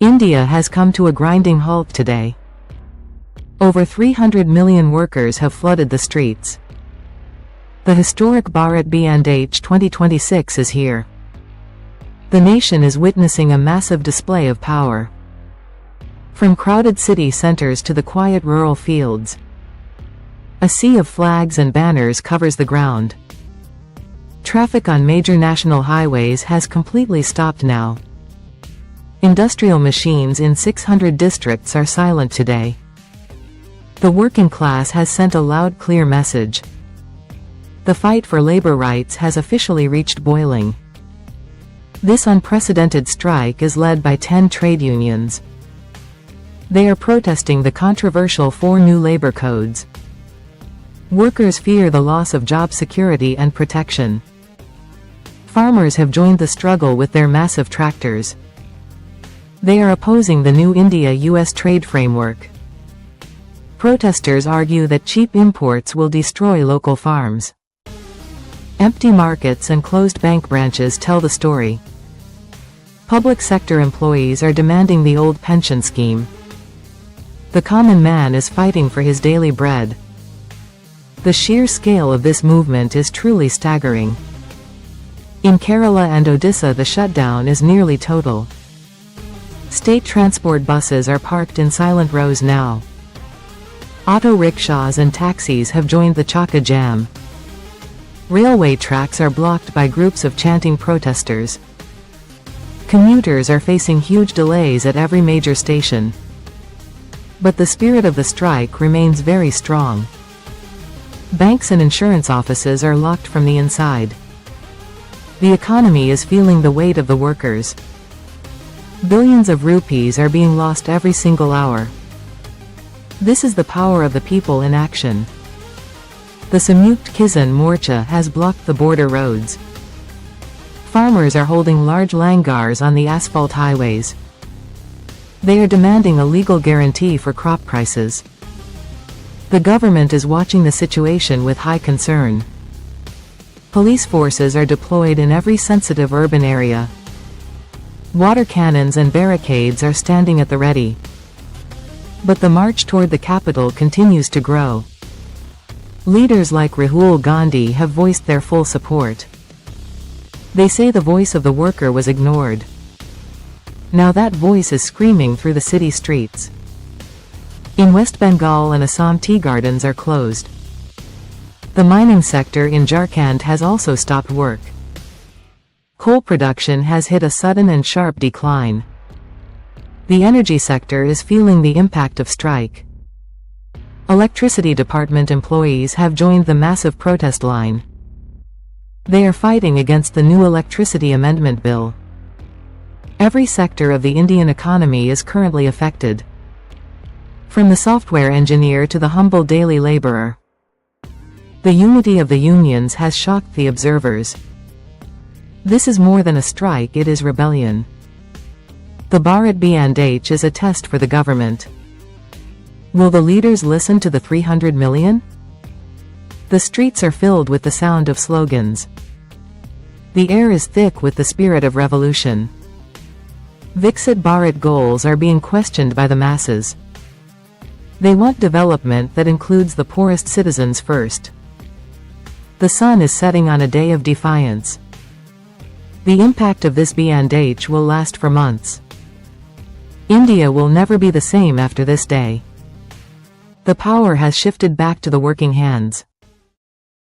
India has come to a grinding halt today. Over 300 million workers have flooded the streets. The historic Bharat Bandh 2026 is here. The nation is witnessing a massive display of power. From crowded city centers to the quiet rural fields, a sea of flags and banners covers the ground. Traffic on major national highways has completely stopped now. Industrial machines in 600 districts are silent today. The working class has sent a loud, clear message. The fight for labor rights has officially reached boiling. This unprecedented strike is led by 10 trade unions. They are protesting the controversial 4 new labor codes. Workers fear the loss of job security and protection. Farmers have joined the struggle with their massive tractors. They are opposing the new India-US trade framework. Protesters argue that cheap imports will destroy local farms. Empty markets and closed bank branches tell the story. Public sector employees are demanding the old pension scheme. The common man is fighting for his daily bread. The sheer scale of this movement is truly staggering. In Kerala and Odisha, the shutdown is nearly total. State transport buses are parked in silent rows now. Auto rickshaws and taxis have joined the Chakka jam. Railway tracks are blocked by groups of chanting protesters. Commuters are facing huge delays at every major station. But the spirit of the strike remains very strong. Banks and insurance offices are locked from the inside. The economy is feeling the weight of the workers. Billions of rupees are being lost every single hour. This is the power of the people in action. The Samyukt Kisan Morcha has blocked the border roads. Farmers are holding large langars on the asphalt highways. They are demanding a legal guarantee for crop prices. The government is watching the situation with high concern. Police forces are deployed in every sensitive urban area. Water cannons and barricades are standing at the ready. But the march toward the capital continues to grow. Leaders like Rahul Gandhi have voiced their full support. They say the voice of the worker was ignored. Now that voice is screaming through the city streets. In West Bengal and Assam, tea gardens are closed. The mining sector in Jharkhand has also stopped work. Coal production has hit a sudden and sharp decline. The energy sector is feeling the impact of strike. Electricity department employees have joined the massive protest line. They are fighting against the new electricity amendment bill. Every sector of the Indian economy is currently affected. From the software engineer to the humble daily laborer. The unity of the unions has shocked the observers. This is more than a strike, it is rebellion. The Bharat Bandh is a test for the government. Will the leaders listen to the 300 million? The streets are filled with the sound of slogans. The air is thick with the spirit of revolution. Viksit Bharat goals are being questioned by the masses. They want development that includes the poorest citizens first. The sun is setting on a day of defiance. The impact of this Bandh will last for months. India will never be the same after this day. The power has shifted back to the working hands.